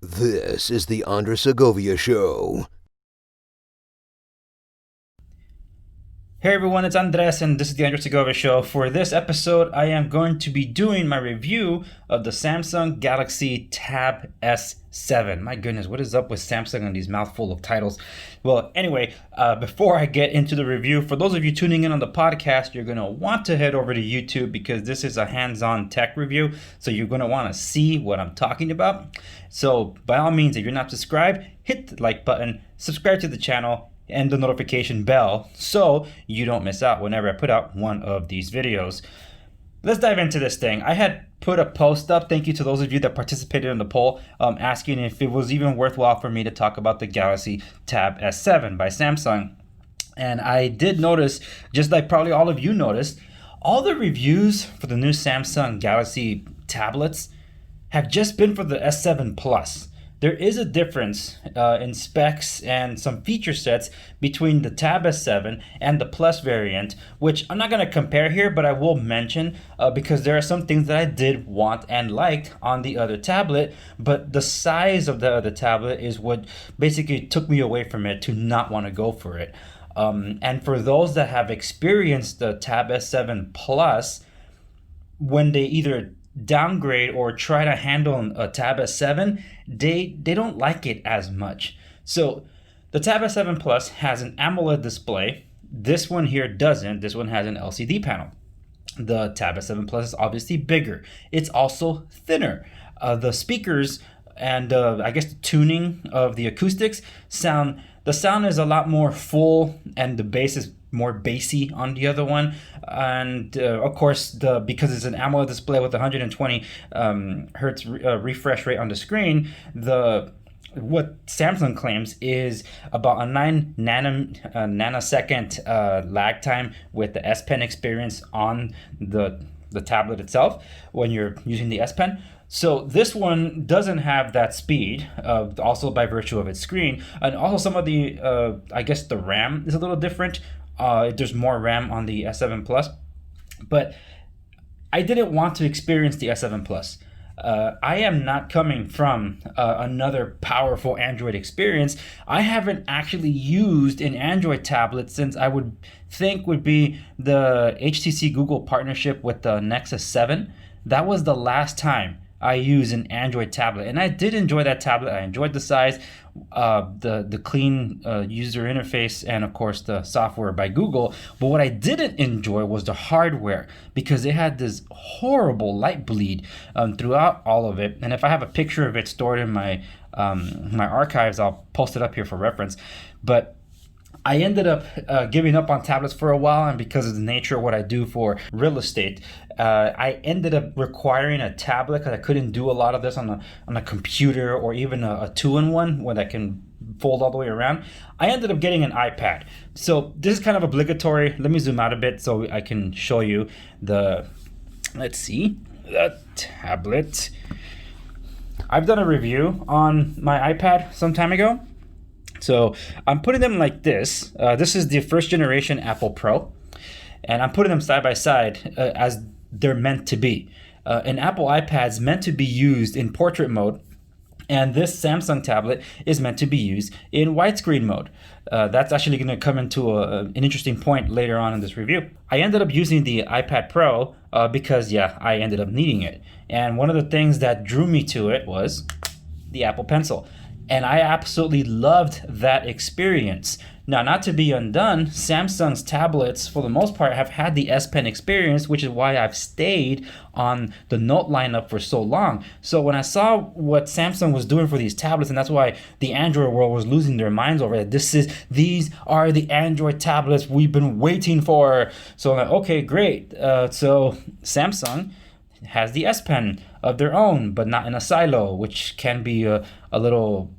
This is the Segovia Show. Hey everyone, it's Andres and this is the Segovia Show. For this episode, I am going to be doing my review of the Samsung Galaxy Tab S7. My goodness, what is up with Samsung and these mouthful of titles? Well, anyway, before I get into the review, for those of you tuning in on the podcast, you're going to want to head over to YouTube because this is a hands-on tech review. So you're going to want to see what I'm talking about. So by all means, if you're not subscribed, hit the like button, subscribe to the channel, and the notification bell so you don't miss out whenever I put out one of these videos. Let's dive into this thing. I had put a post up, thank you to those of you that participated in the poll, asking if it was even worthwhile for me to talk about the Galaxy Tab S7 by Samsung. And I did notice, just like probably all of you noticed, all the reviews for the new Samsung Galaxy tablets have just been for the S7 Plus. There is a difference in specs and some feature sets between the Tab S7 and the Plus variant, which I'm not going to compare here, but I will mention because there are some things that I did want and liked on the other tablet, but the size of the other tablet is what basically took me away from it to not want to go for it. And for those that have experienced the Tab S7 Plus, when they either downgrade or try to handle a Tab S7, they don't like it as much. So the Tab S7 Plus has an AMOLED display. This one here doesn't. This one has an LCD panel. The Tab S7 Plus is obviously bigger. It's also thinner. The speakers and I guess the tuning of the acoustics the sound is a lot more full, and the bass is more bassy on the other one. And of course, because it's an AMOLED display with 120 hertz refresh rate on the screen, what Samsung claims is about a 9 nanosecond lag time with the S Pen experience on the tablet itself when you're using the S Pen. So this one doesn't have that speed, also by virtue of its screen, and also some of the, I guess the RAM is a little different. There's more RAM on the S7 Plus, but I didn't want to experience the S7 Plus. I am not coming from another powerful Android experience. I haven't actually used an Android tablet since I would think would be the HTC Google partnership with the Nexus 7. That was the last time I used an Android tablet, and I did enjoy that tablet. I enjoyed the size, the clean user interface, and of course the software by Google. But what I didn't enjoy was the hardware, because it had this horrible light bleed throughout all of it. And if I have a picture of it stored in my archives, I'll post it up here for reference. But I ended up giving up on tablets for a while, and because of the nature of what I do for real estate, I ended up requiring a tablet because I couldn't do a lot of this on a computer or even a two-in-one when I can fold all the way around. I ended up getting an iPad. So this is kind of obligatory. Let me zoom out a bit so I can show you the tablet. I've done a review on my iPad some time ago. So I'm putting them like this. This is the first generation Apple Pro, and I'm putting them side by side as they're meant to be. An Apple iPad's meant to be used in portrait mode, and this Samsung tablet is meant to be used in widescreen mode. That's actually going to come into an interesting point later on in this review. I ended up using the iPad Pro because, I ended up needing it. And one of the things that drew me to it was the Apple Pencil. And I absolutely loved that experience. Now, not to be undone, Samsung's tablets, for the most part, have had the S Pen experience, which is why I've stayed on the Note lineup for so long. So when I saw what Samsung was doing for these tablets, and that's why the Android world was losing their minds over it. These are the Android tablets we've been waiting for. So I'm like, okay, great. So Samsung has the S Pen of their own, but not in a silo, which can be a little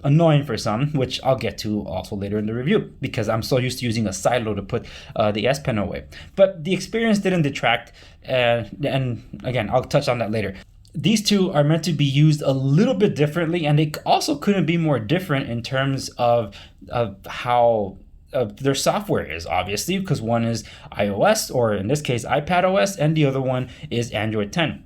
annoying for some, which I'll get to also later in the review, because I'm so used to using a silo to put the S Pen away. But the experience didn't detract, and again, I'll touch on that later. These two are meant to be used a little bit differently, and they also couldn't be more different in terms of how their software is, obviously, because one is iOS, or in this case iPad OS, and the other one is Android 10.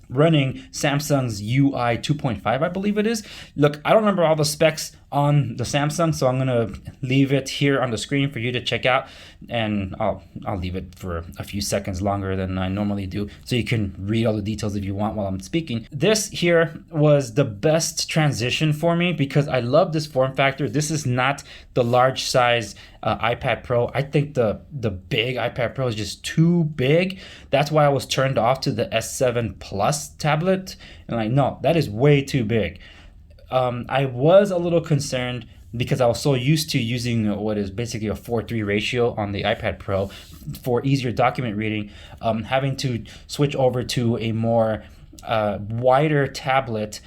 running Samsung's UI 2.5, I believe it is. Look, I don't remember all the specs on the Samsung, so I'm gonna leave it here on the screen for you to check out, and I'll leave it for a few seconds longer than I normally do, so you can read all the details if you want while I'm speaking. This here was the best transition for me because I love this form factor. This is not the large size iPad Pro. I think the big iPad Pro is just too big. That's why I was turned off to the S7 Plus tablet, and like, no, that is way too big. I was a little concerned because I was so used to using what is basically a 4:3 ratio on the iPad Pro for easier document reading, having to switch over to a more wider tablet,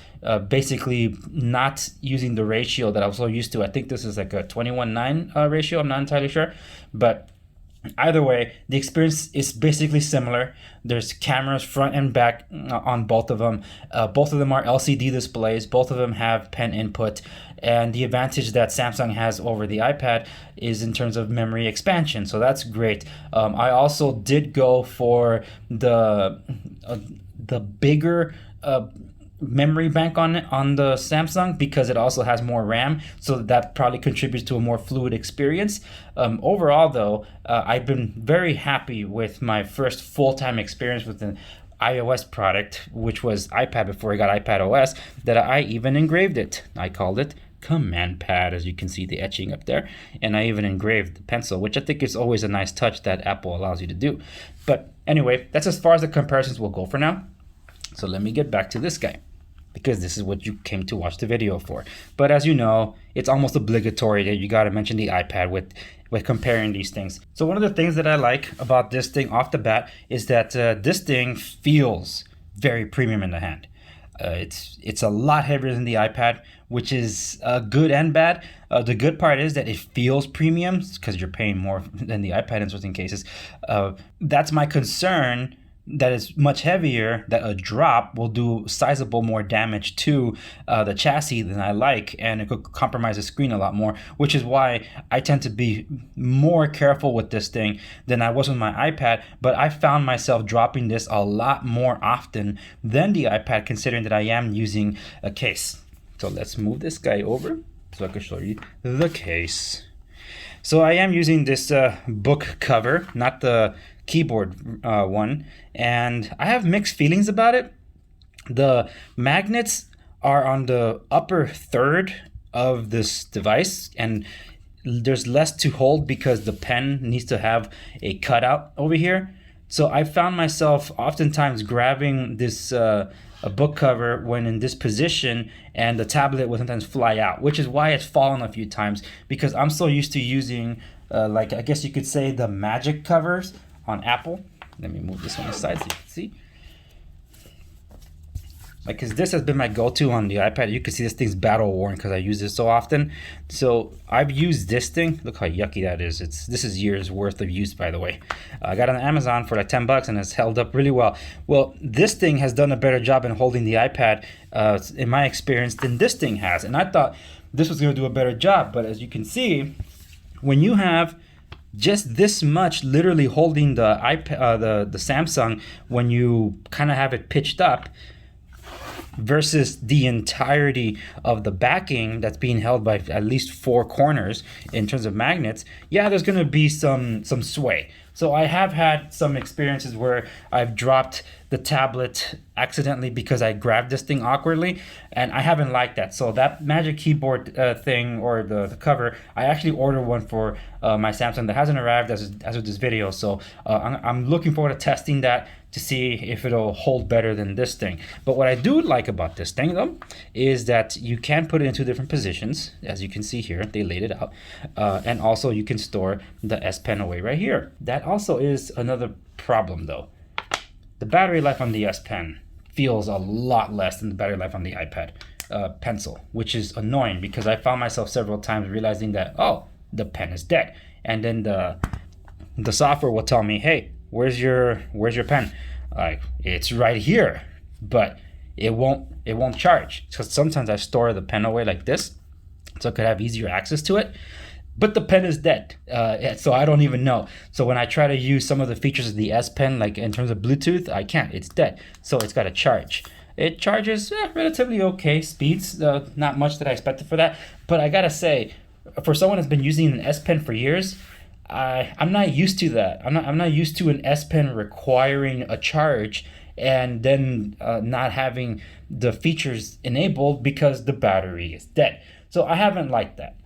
basically not using the ratio that I was so used to. I think this is like a 21:9 ratio. I'm not entirely sure, but either way, the experience is basically similar. There's cameras front and back on both of them. Both of them are LCD displays. Both of them have pen input. And the advantage that Samsung has over the iPad is in terms of memory expansion. So that's great. I also did go for the bigger memory bank on the Samsung because it also has more RAM, so that probably contributes to a more fluid experience. Overall though, I've been very happy with my first full-time experience with an iOS product, which was iPad before I got iPad OS, that I even engraved it. I called it Command Pad, as you can see the etching up there, and I even engraved the pencil, which I think is always a nice touch that Apple allows you to do. But anyway, that's as far as the comparisons will go for now. So let me get back to this guy, because this is what you came to watch the video for. But as you know, it's almost obligatory that you got to mention the iPad with comparing these things. So one of the things that I like about this thing off the bat is that this thing feels very premium in the hand. It's a lot heavier than the iPad, which is good and bad. The good part is that it feels premium because you're paying more than the iPad in certain cases. That's my concern, that is much heavier, that a drop will do sizable more damage to the chassis than I like, and it could compromise the screen a lot more, which is why I tend to be more careful with this thing than I was with my iPad. But I found myself dropping this a lot more often than the iPad, considering that I am using a case. So let's move this guy over so I can show you the case. So I am using this book cover, not the keyboard one, and I have mixed feelings about it. The magnets are on the upper third of this device, and there's less to hold because the pen needs to have a cutout over here. So I found myself oftentimes grabbing this a book cover when in this position, and the tablet will sometimes fly out, which is why it's fallen a few times, because I'm so used to using like, I guess you could say, the magic covers on Apple. Let me move this on the side so you can see. Like, because this has been my go-to on the iPad. You can see this thing's battle worn because I use this so often. So I've used this thing. Look how yucky that is. This is years worth of use, by the way. I got it on Amazon for like $10 and it's held up really well. Well, this thing has done a better job in holding the iPad, in my experience, than this thing has. And I thought this was going to do a better job. But as you can see, when you have just this much literally holding the iPad, the Samsung, when you kind of have it pitched up, versus the entirety of the backing that's being held by at least 4 corners in terms of magnets, yeah, there's going to be some sway. So I have had some experiences where I've dropped the tablet accidentally because I grabbed this thing awkwardly, and I haven't liked that. So that Magic Keyboard thing, or the cover, I actually ordered one for my Samsung that hasn't arrived as of this video. So I'm looking forward to testing that to see if it'll hold better than this thing. But what I do like about this thing, though, is that you can put it in 2 different positions. As you can see here, they laid it out. And also you can store the S Pen away right here. That also is another problem, though. The battery life on the S Pen feels a lot less than the battery life on the iPad Pencil, which is annoying because I found myself several times realizing that, oh, the pen is dead. And then the software will tell me, hey, where's your pen? Like, it's right here, but it won't charge. Because sometimes I store the pen away like this, so I could have easier access to it. but the pen is dead. So I don't even know. So when I try to use some of the features of the S Pen, like in terms of Bluetooth, I can't. It's dead. So it's got to charge. It charges relatively okay speeds. Not much that I expected for that. But I gotta say, for someone that's been using an S Pen for years, I'm not used to that. I'm not used to an S Pen requiring a charge and then not having the features enabled because the battery is dead. So I haven't liked that.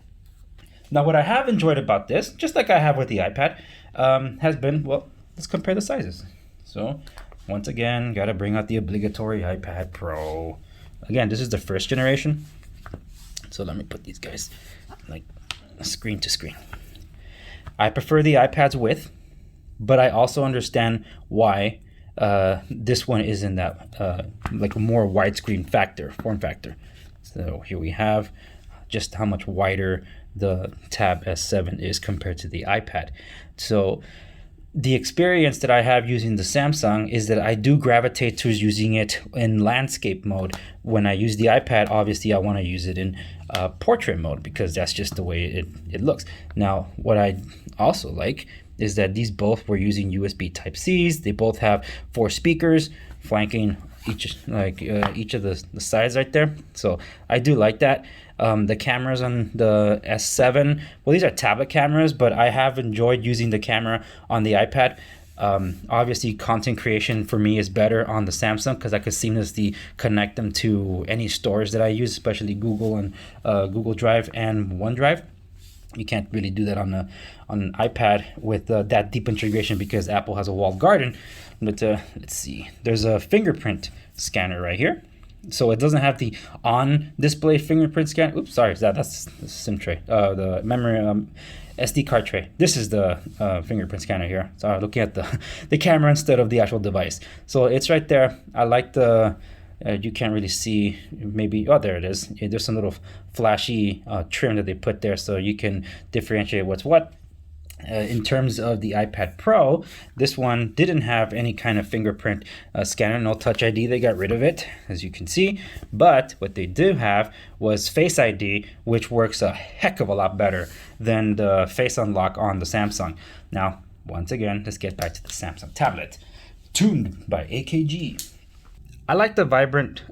Now, what I have enjoyed about this, just like I have with the iPad, has been, well, let's compare the sizes. So, once again, got to bring out the obligatory iPad Pro. Again, this is the first generation. So let me put these guys like screen to screen. I prefer the iPad's width, but I also understand why this one is in that like more widescreen form factor. So here we have just how much wider the Tab S7 is compared to the iPad. So the experience that I have using the Samsung is that I do gravitate towards using it in landscape mode. When I use the iPad, obviously I want to use it in portrait mode because that's just the way it looks. Now, what I also like is that these both were using USB Type-Cs. They both have 4 speakers flanking each of the sides right there. So I do like that. The cameras on the S7, well, these are tablet cameras, but I have enjoyed using the camera on the iPad. Obviously, content creation for me is better on the Samsung because I could seamlessly connect them to any stores that I use, especially Google and Google Drive and OneDrive. You can't really do that on an iPad with that deep integration because Apple has a walled garden. But let's see, there's a fingerprint scanner right here. So it doesn't have the on-display fingerprint scan. Oops, sorry, that's the SIM tray, the memory SD card tray. This is the fingerprint scanner here. So I'm looking at the camera instead of the actual device. So it's right there. I like the, you can't really see, maybe, oh, there it is. There's some little flashy trim that they put there so you can differentiate what's what. In terms of the iPad Pro, this one didn't have any kind of fingerprint scanner, no Touch ID. They got rid of it, as you can see. But what they do have was Face ID, which works a heck of a lot better than the Face Unlock on the Samsung. Now, once again, let's get back to the Samsung tablet, tuned by AKG. I like the vibrant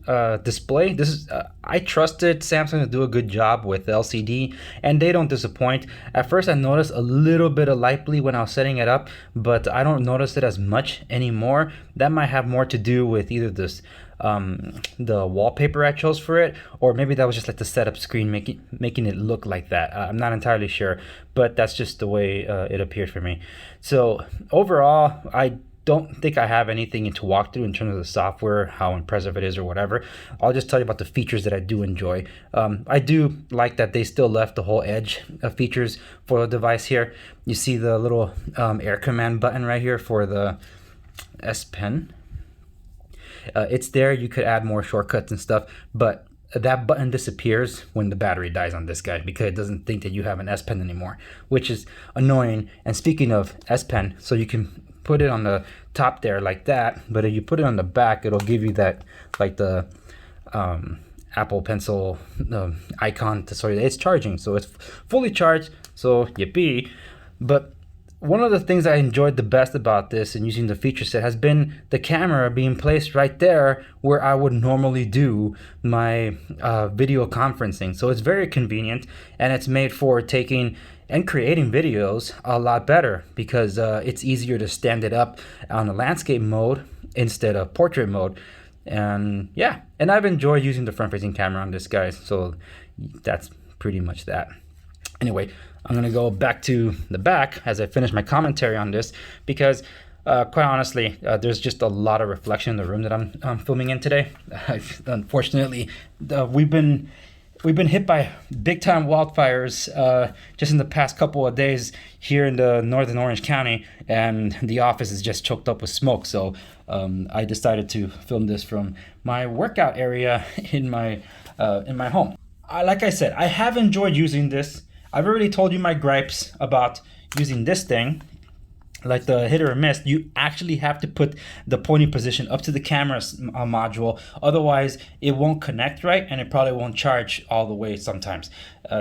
display. This is I trusted Samsung to do a good job with LCD, and they don't disappoint. At first, I noticed a little bit of light bleed when I was setting it up, but I don't notice it as much anymore. That might have more to do with either this the wallpaper I chose for it, or maybe that was just like the setup screen making it look like that. I'm not entirely sure, but that's just the way it appeared for me. So overall, I don't think I have anything to walk through in terms of the software, how impressive it is or whatever. I'll just tell you about the features that I do enjoy. I do like that they still left the whole edge of features for the device here. You see the little air command button right here for the S Pen. It's there. You could add more shortcuts and stuff, but that button disappears when the battery dies on this guy because it doesn't think that you have an S Pen anymore, which is annoying. And speaking of S Pen, so you can put it on the top there like that, but if you put it on the back, it'll give you that, like the Apple Pencil icon to show you that it's charging. So it's fully charged, so yippee. But one of the things I enjoyed the best about this and using the feature set has been the camera being placed right there where I would normally do my video conferencing. So it's very convenient, and it's made for taking and creating videos a lot better because it's easier to stand it up on a landscape mode instead of portrait mode. And yeah, and I've enjoyed using the front-facing camera on this guy, so that's pretty much that. Anyway, I'm gonna go back to the back as I finish my commentary on this because quite honestly, there's just a lot of reflection in the room that I'm filming in today. Unfortunately, we've been hit by big time wildfires just in the past couple of days here in the northern Orange County, and the office is just choked up with smoke. So I decided to film this from my workout area in my home. Like I said, I have enjoyed using this. I've already told you my gripes about using this thing. like the hit or miss, you actually have to put the pointing position up to the camera module. Otherwise, it won't connect right, and it probably won't charge all the way sometimes.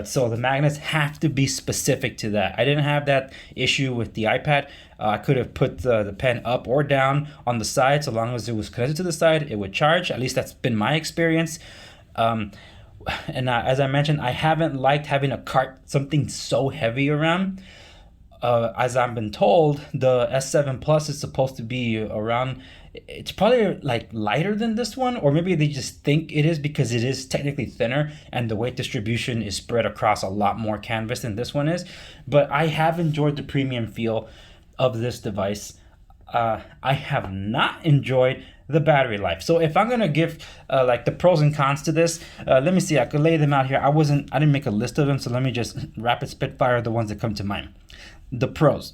So the magnets have to be specific to that. I didn't have that issue with the iPad. I could have put the pen up or down on the side. So long as it was connected to the side, it would charge. At least that's been my experience. And as I mentioned, I haven't liked having a cart, something so heavy around. As I've been told, the S7 Plus is supposed to be around, it's probably like lighter than this one, or maybe they just think it is because it is technically thinner and the weight distribution is spread across a lot more canvas than this one is. But I have enjoyed the premium feel of this device. I have not enjoyed the battery life. So if I'm gonna give like the pros and cons to this, let me see. I could lay them out here. I didn't make a list of them, so let me just rapid spitfire the ones that come to mind. The pros: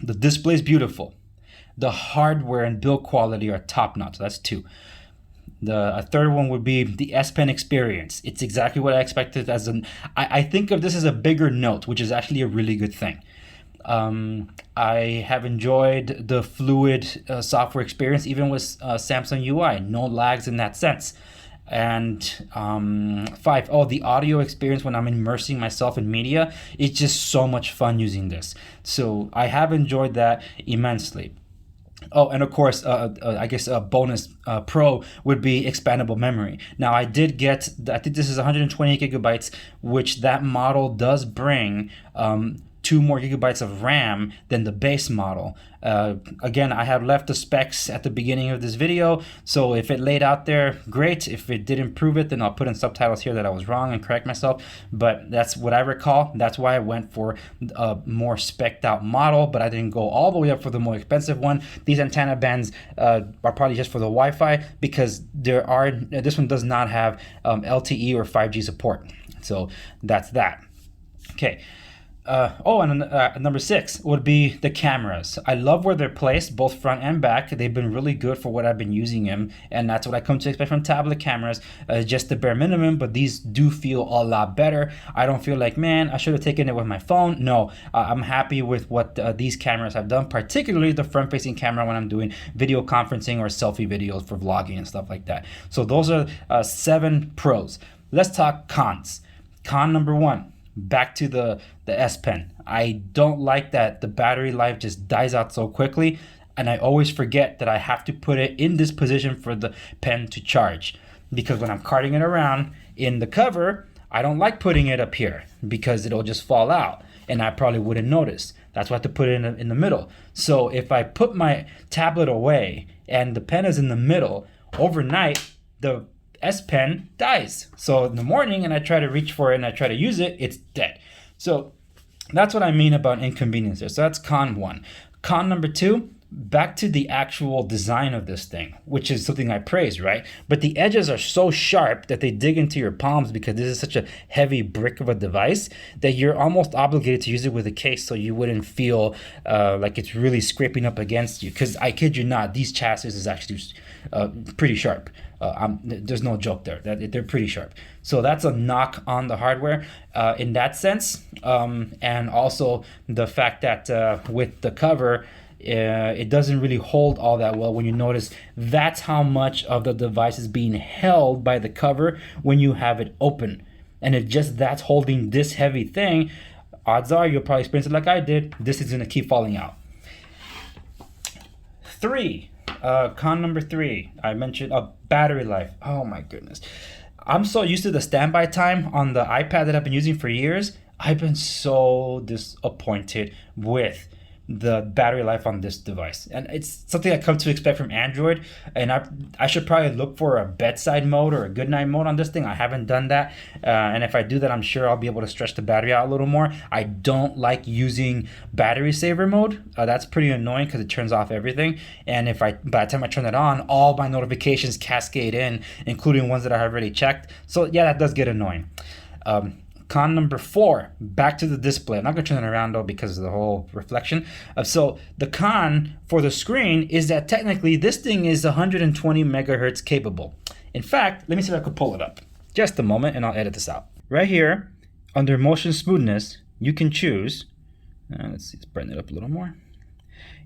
the display is beautiful. The hardware and build quality are top notch. That's two. A third one would be the S Pen experience. It's exactly what I expected. I think of this as a bigger Note, which is actually a really good thing. I have enjoyed the fluid software experience, even with Samsung UI. No lags in that sense. And the audio experience when I'm immersing myself in media, it's just so much fun using this. So I have enjoyed that immensely. Oh, and of course, I guess a bonus pro would be expandable memory. Now, I think this is 128 gigabytes, which that model does bring 2 more gigabytes of RAM than the base model. Again, I have left the specs at the beginning of this video, so if it laid out there, great. If it didn't prove it, then I'll put in subtitles here that I was wrong and correct myself. But that's what I recall. That's why I went for a more spec'd out model, but I didn't go all the way up for the more expensive one. These antenna bands are probably just for the Wi-Fi, because this one does not have LTE or 5G support. So that's that. Okay. Number 6 would be the cameras. I love where they're placed, both front and back. They've been really good for what I've been using them, and that's what I come to expect from tablet cameras. Just the bare minimum, but these do feel a lot better. I don't feel like, man, I should have taken it with my phone. No, I'm happy with what these cameras have done, particularly the front-facing camera when I'm doing video conferencing or selfie videos for vlogging and stuff like that. So those are 7 pros. Let's talk cons. Con number 1. Back to the S Pen. I don't like that the battery life just dies out so quickly, and I always forget that I have to put it in this position for the pen to charge, because when I'm carting it around in the cover, I don't like putting it up here because it'll just fall out and I probably wouldn't notice. That's why I have to put it in the middle. So if I put my tablet away and the pen is in the middle, overnight the S Pen dies. So in the morning, and I try to reach for it and I try to use it, it's dead. So that's what I mean about inconvenience there. So that's con 1. Con number 2, back to the actual design of this thing, which is something I praise, right? But the edges are so sharp that they dig into your palms, because this is such a heavy brick of a device that you're almost obligated to use it with a case, so you wouldn't feel like it's really scraping up against you. Because I kid you not, these chassis is actually pretty sharp. There's no joke there. They're pretty sharp. So that's a knock on the hardware in that sense. And also the fact that with the cover, it doesn't really hold all that well. When you notice, that's how much of the device is being held by the cover when you have it open. And if just that's holding this heavy thing, odds are you'll probably experience it like I did. This is going to keep falling out. 3. Con number 3, I mentioned battery life. Oh my goodness. I'm so used to the standby time on the iPad that I've been using for years. I've been so disappointed with the battery life on this device, and it's something I come to expect from Android. And I should probably look for a bedside mode or a goodnight mode on this thing. I haven't done that, and if I do that, I'm sure I'll be able to stretch the battery out a little more. I don't like using battery saver mode. That's pretty annoying because it turns off everything, and by the time I turn it on, all my notifications cascade in, including ones that I have already checked. So yeah, that does get annoying. Con number 4, back to the display. I'm not going to turn it around though because of the whole reflection. So the con for the screen is that technically this thing is 120 megahertz capable. In fact, let me see if I could pull it up. Just a moment and I'll edit this out. Right here, under motion smoothness, you can choose, let's see, let's brighten it up a little more.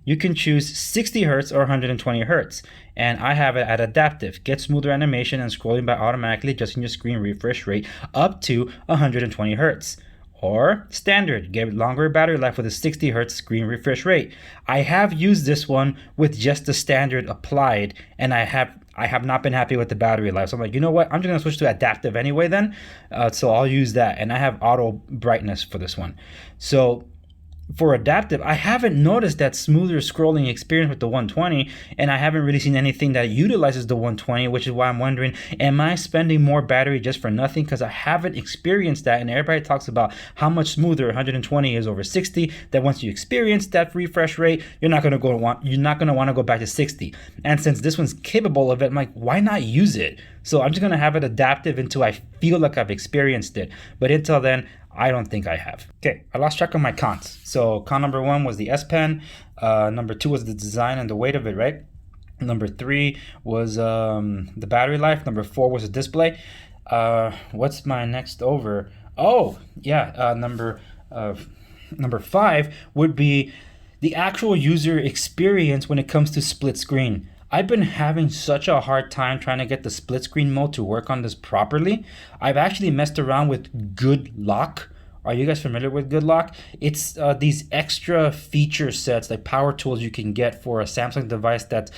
you can choose 60 hertz or 120 hertz. And I have it at adaptive. Get smoother animation and scrolling by automatically adjusting your screen refresh rate up to 120 hertz. Or standard, get longer battery life with a 60 hertz screen refresh rate. I have used this one with just the standard applied, and I have not been happy with the battery life. So I'm like, you know what? I'm just gonna switch to adaptive anyway then. So I'll use that, and I have auto brightness for this one. So for adaptive, I haven't noticed that smoother scrolling experience with the 120, and I haven't really seen anything that utilizes the 120, which is why I'm wondering, am I spending more battery just for nothing? Because I haven't experienced that, and everybody talks about how much smoother 120 is over 60, that once you experience that refresh rate, you're not gonna want to go back to 60. And since this one's capable of it, I'm like, why not use it? So I'm just gonna have it adaptive until I feel like I've experienced it. But until then, I don't think I have. Okay, I lost track of my cons. So con number 1 was the S Pen. Number 2 was the design and the weight of it, right? Number 3 was the battery life. Number 4 was the display. What's my next over? Oh, yeah, number 5 would be the actual user experience when it comes to split screen. I've been having such a hard time trying to get the split screen mode to work on this properly. I've actually messed around with Good Lock. Are you guys familiar with Good Lock? It's these extra feature sets, like power tools you can get for a Samsung device that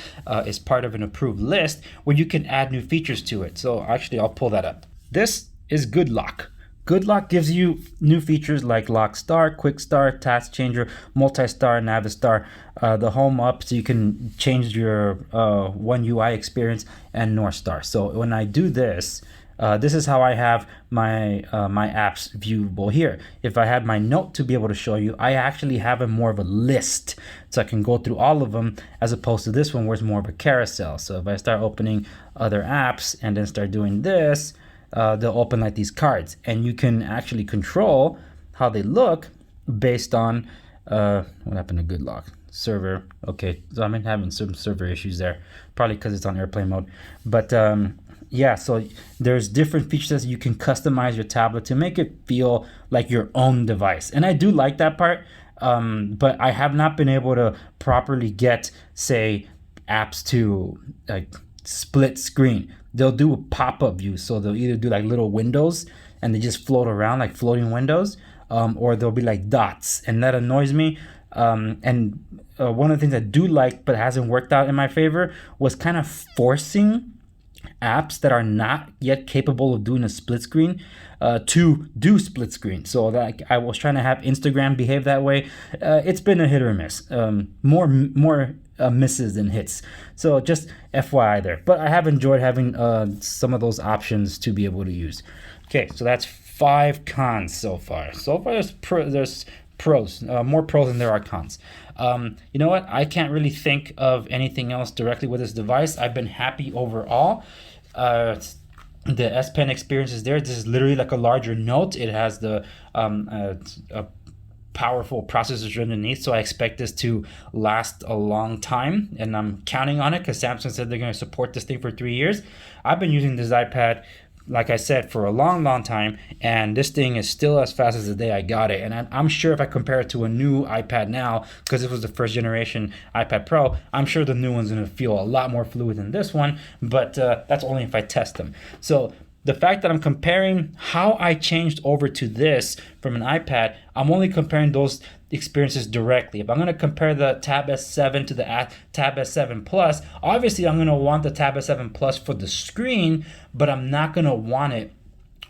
is part of an approved list, where you can add new features to it. So actually, I'll pull that up. This is Good Lock. Good Lock gives you new features like Lock Start, Quick Start, Task Changer, Multi-Star, Navistar, the Home Up, so you can change your One UI experience, and North Star. So when I do this, this is how I have my my apps viewable here. If I had my note to be able to show you, I actually have a more of a list, so I can go through all of them, as opposed to this one where it's more of a carousel. So if I start opening other apps and then start doing this, they'll open like these cards, and you can actually control how they look based on what happened to Good Lock server. Okay, so I'm having some server issues there, probably because it's on airplane mode. But yeah, so there's different features that you can customize your tablet to make it feel like your own device, and I do like that part. But I have not been able to properly get, say, apps to like split screen. They'll do a pop-up view, so they'll either do like little windows and they just float around like floating windows, or they'll be like dots, and that annoys me. And one of the things I do like but hasn't worked out in my favor was kind of forcing apps that are not yet capable of doing a split screen to do split screen. So that I was trying to have Instagram behave that way. It's been a hit or miss. More misses than hits. So just FYI there. But I have enjoyed having some of those options to be able to use. Okay, so that's 5 cons so far. So far there's pros, more pros than there are cons. You know what? I can't really think of anything else directly with this device. I've been happy overall. The S Pen experience is there. This is literally like a larger Note. It has the powerful processors underneath, so I expect this to last a long time, and I'm counting on it because Samsung said they're going to support this thing for 3 years. I've been using this iPad, like I said, for a long time, and this thing is still as fast as the day I got it. And I'm sure if I compare it to a new iPad now, because this was the first generation iPad Pro, I'm sure the new one's going to feel a lot more fluid than this one, but that's only if I test them. So the fact that I'm comparing how I changed over to this from an iPad, I'm only comparing those experiences directly. If I'm going to compare the Tab S7 to the Tab S7 Plus, obviously I'm going to want the Tab S7 Plus for the screen, but I'm not going to want it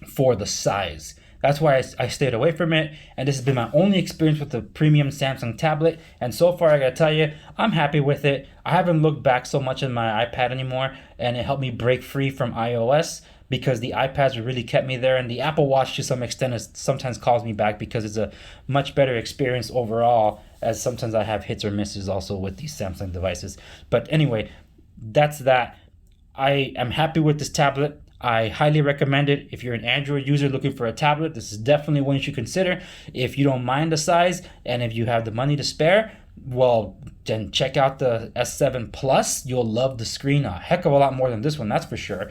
for the size. That's why I stayed away from it, and this has been my only experience with the premium Samsung tablet, and so far I gotta tell you, I'm happy with it. I haven't looked back so much on my iPad anymore, and it helped me break free from iOS, because the iPads really kept me there, and the Apple Watch to some extent sometimes calls me back because it's a much better experience overall, as sometimes I have hits or misses also with these Samsung devices. But anyway, that's that. I am happy with this tablet. I highly recommend it. If you're an Android user looking for a tablet, this is definitely one you should consider. If you don't mind the size, and if you have the money to spare, well, then check out the S7 Plus. You'll love the screen a heck of a lot more than this one, that's for sure.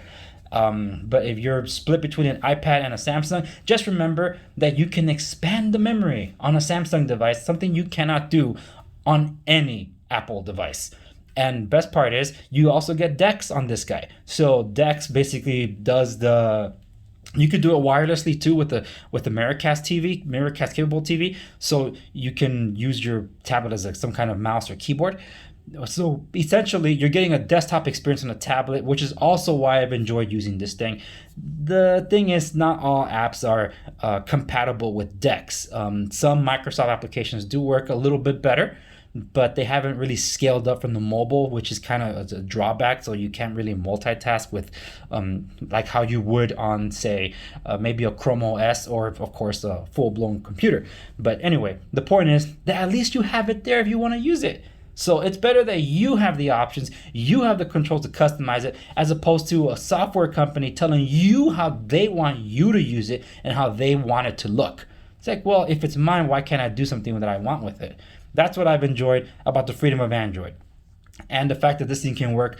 But if you're split between an iPad and a Samsung, just remember that you can expand the memory on a Samsung device, something you cannot do on any Apple device. And best part is you also get DeX on this guy. So DeX basically does you could do it wirelessly too with the Miracast capable TV. So you can use your tablet as some kind of mouse or keyboard. So essentially, you're getting a desktop experience on a tablet, which is also why I've enjoyed using this thing. The thing is, not all apps are compatible with DeX. Some Microsoft applications do work a little bit better, but they haven't really scaled up from the mobile, which is kind of a drawback. So you can't really multitask with like how you would on, say, maybe a Chrome OS or, of course, a full-blown computer. But anyway, the point is that at least you have it there if you want to use it. So it's better that you have the options, you have the control to customize it, as opposed to a software company telling you how they want you to use it and how they want it to look. It's like, well, if it's mine, why can't I do something that I want with it? That's what I've enjoyed about the freedom of Android. And the fact that this thing can work,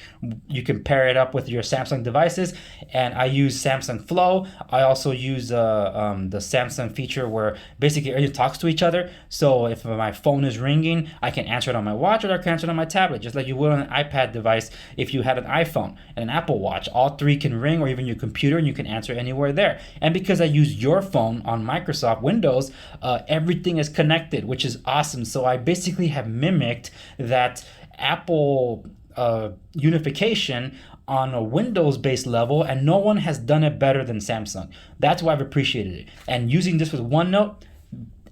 you can pair it up with your Samsung devices. And I use Samsung Flow. I also use the Samsung feature where basically everything talks to each other. So if my phone is ringing, I can answer it on my watch or I can answer it on my tablet, just like you would on an iPad device if you had an iPhone and an Apple Watch. All three can ring, or even your computer, and you can answer anywhere there. And because I use your phone on Microsoft Windows, everything is connected, which is awesome. So I basically have mimicked that Apple unification on a Windows-based level, and no one has done it better than Samsung. That's why I've appreciated it. And using this with OneNote,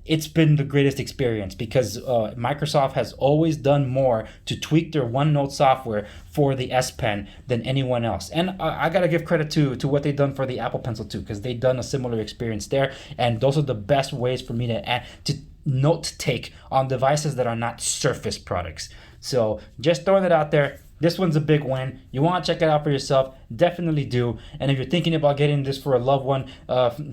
it's been the greatest experience because Microsoft has always done more to tweak their OneNote software for the S Pen than anyone else. And I gotta give credit to what they've done for the Apple Pencil too, because they've done a similar experience there. And those are the best ways for me to add to note take on devices that are not Surface products. So just throwing it out there. This one's a big win. You want to check it out for yourself, definitely do. And if you're thinking about getting this for a loved one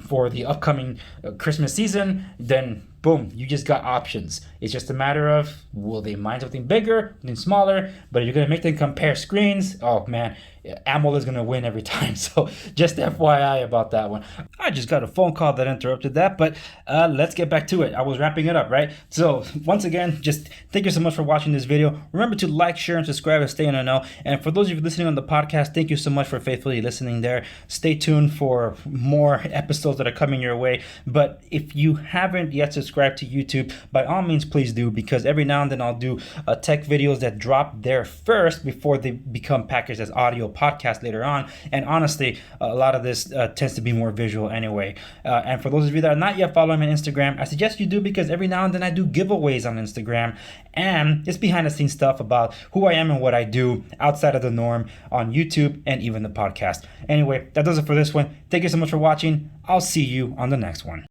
for the upcoming Christmas season, then boom, you just got options. It's just a matter of, will they mind something bigger, something smaller? But if you're going to make them compare screens, oh man, AMOLED is going to win every time. So just FYI about that one. I just got a phone call that interrupted that, but let's get back to it. I was wrapping it up, right? So once again, just thank you so much for watching this video. Remember to like, share, and subscribe to stay in the know. And for those of you listening on the podcast, thank you so much for faithfully listening there. Stay tuned for more episodes that are coming your way. But if you haven't yet subscribed to YouTube, by all means, please do, because every now and then I'll do tech videos that drop there first before they become packaged as audio podcast later on. And honestly, a lot of this tends to be more visual anyway. And for those of you that are not yet following me on Instagram, I suggest you do, because every now and then I do giveaways on Instagram, and it's behind the scenes stuff about who I am and what I do outside of the norm on YouTube and even the podcast. Anyway, that does it for this one. Thank you so much for watching. I'll see you on the next one.